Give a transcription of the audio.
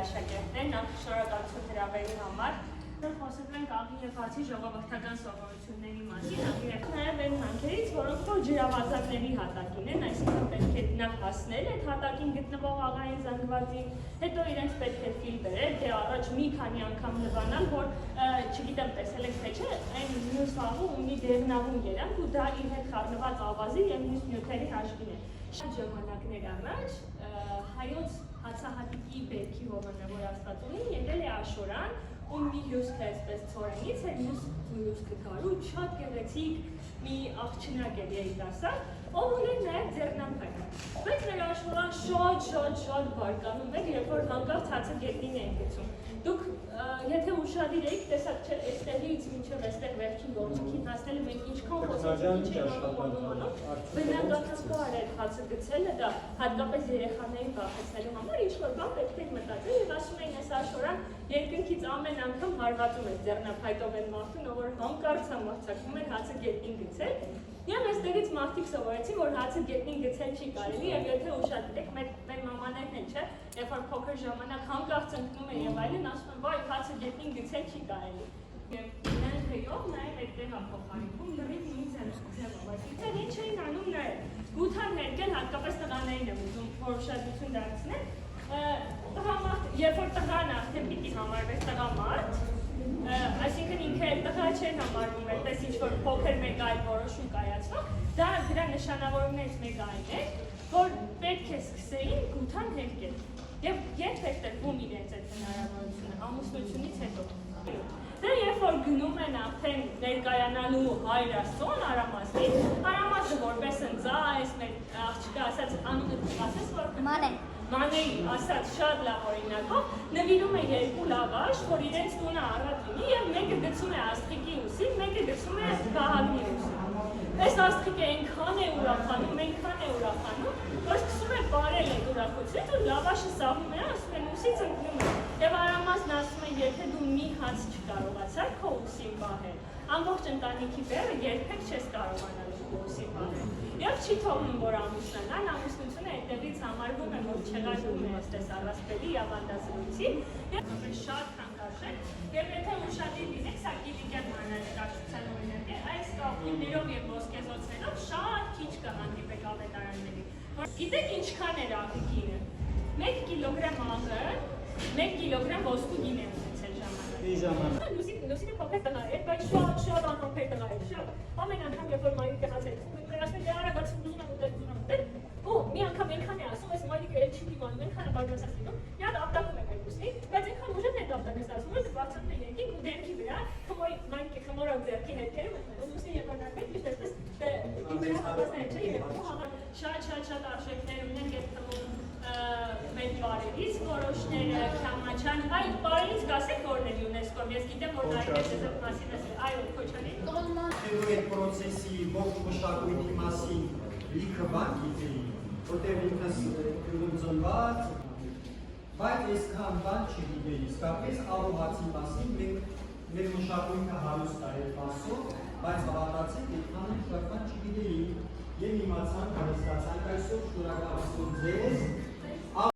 աշակերտներ, նախ շնորհակալություն հրավերի համար։ Խոսել ենք աղի և հացի ժողովրդական սովորությունների մասին, աղի և նաև այն հանքերից, որոնք որ ջրավազակների հատակին են, այսինքն պետք է նախ հասնել այդ հատակին գտնվող աղային զանգվածին, հետո իրենց պետք է ֆիլ բերել, թե առաջ մի քանի անգամ լվանալ, որ չգիտեմ տեսել եք թե չէ, այն մյուս աղը ունի դեղնավուն երանգ ու դա իր հետ խառնված ավազի և մյուս նյութերի հաշվին է։ Շատ ժամանակներ առաջ հայոց հացահատիկի բերքի ողորմը, որ Աստված ունի, եկել է Աշորան, ու մի լուսք է այսպես ցորենից, այդ լուսքը կար ու շատ գեղեցիկ մի աղջնակ էր երիտասարդ, ով ուներ նաև ձեռնափայտ։ Բայց նրա Աշորան շատ բարկանում էր, երբ որ հանկարծ հացը գետնին էին գցում։ Դուք եթե ուշադիր եք, տեսակ չէ, այստեղից մինչև այստեղ վերջին գործիքին հասնելը մենք ինչքան խոսեցինք, ինչ ենք անում, բնականաբար էր հացը գցելը, դա հատկապես երեխաներին վախեցնելու համար ինչ-որ բան պետք է մտածել և ասում էին այս Աշորան երկնքից ամեն անգամ հարվածում էր ձեռնափայտով են մարդուն, ով որ հանկարծ համարձակվում էր հացը գետնին գցել։ Եվ այստեղից մարդիկ սովորեցին, որ հացը գետնին գցել չի կարելի, և եթե ուշադիր եք, մեր մամաներն են, չէ, երբ որ փոքր ժամանակ հանկարծ ընկնում են և այլն, ասում են, վայ, հացը գետնին գցել չի կարելի։ Եվ իրեն թեյով նաև այդտեղ ապոխարիքում լրիվ նույն ձևով, այսինքն ինչ էին անում նաև, գութան հերկել, հատկապես տղաներին եմ ուզում որոշակություն դարձնել, երբ որ տղան արդեն պիտի համարվեց տղամարդ, այսինքն ինքը տղա չեն համարվում այդպես ինչ-որ փոքր մեկ այլ որոշում կայացվող, դրա նշանավորումներից մեկը այն է, որ պետք է սկսեին գութան հերկել և երբ է տրվում իրենց այդ հնարավորությունը, ամուսնությունից հետո։ Դե երբ որ գնում են արդեն ներկայանալու Հայր Աստծուն Արամազը որպես ընծայ, մեր աղջիկը ասաց անունը ասես, որ Մանեի ասած շատ լավ օրինակով նվիրում է երկու լավաշ, որ իրենց տունը առատ լինի և մեկը գցում է աստղիկի ուսին, մեկը գցում է բահալի ուսին։ Այս աստղիկը այնքան է ուրախանում, որ սկսում է բարել այդ ուրախությունից ու լավաշը սահում է, ասում են ուսից ընկնում է։ Եվ Արամազն ասում է, եթե դու մի հաց չկարողացար քո ուսին բահել, ամբողջ ընտանիքի բեռը երբեք չես կարողանալու քո ուսին բահել։ Եվ չի թողնում, որ ամուսնանան, ամուսնությունը այդտեղից համարվում է, որ չեղարկում է այստես առասպելի ավանդազրույցի, և շատ թանկարժեք, և եթե ուշադիր լինեք, սա Կիլիկյան մանրանկարչության օրինակ է, այս կապույտներով և ոսկեզօծներով շատ քիչ կհանդիպեք ավետարանների։ Գիտեք ինչքան էր աղի գինը։ 1 կիլոգրամ աղը, 1 կիլոգրամ ոսկու գին է ունեցել ժամանակ։ Լուսինը փոքր տղա էր, բայց շատ անհամբեր տղա էր, շատ։ Ամեն անգամ, երբ որ մայրիկը հաց էր ասում է արագացում ուզում եմ ուտել, ու մի անգամ այնքան է ասում, այս մայրիկը էլ չի դիմանում, այնքան է բարձրացած լինում, մի հատ ապտակում է մեր ուսին, բայց այնքան ուժեղ է ապտակը ստացվում, որ բարձրացնում է երկինք ու դեմքի վրա, մայրիկը խմորով ձեռքի հետքերը մտնում, ուսին եղանակվեց, միշտ այսպես իմ վրա հավասար չէ, շատ արժեքներ ունենք այդ թվում մեր բարերից որոշները, Քյամաչան, այլ բարերից կասեք որների ՅՈՒՆԵՍԿՕ-ում, ես գիտեմ, որ նայպես ես այդ մասին ասել, այո, Քոչանի։ Այդ պրոցեսի ողջ մշակույթի մասին լիքը բան գիտեի, որտեղ ինքս գյուղում ծնված, բայց այսքան բան չգիտեի, իսկապես աղոհացի մասին մեր մշակույթը հարուստ է այդ մասով, բայց հավատացեք, այդքան շատ բան չգիտեի, և իմացանք, հարստացանք այսօր, շնորհակալություն ձեզ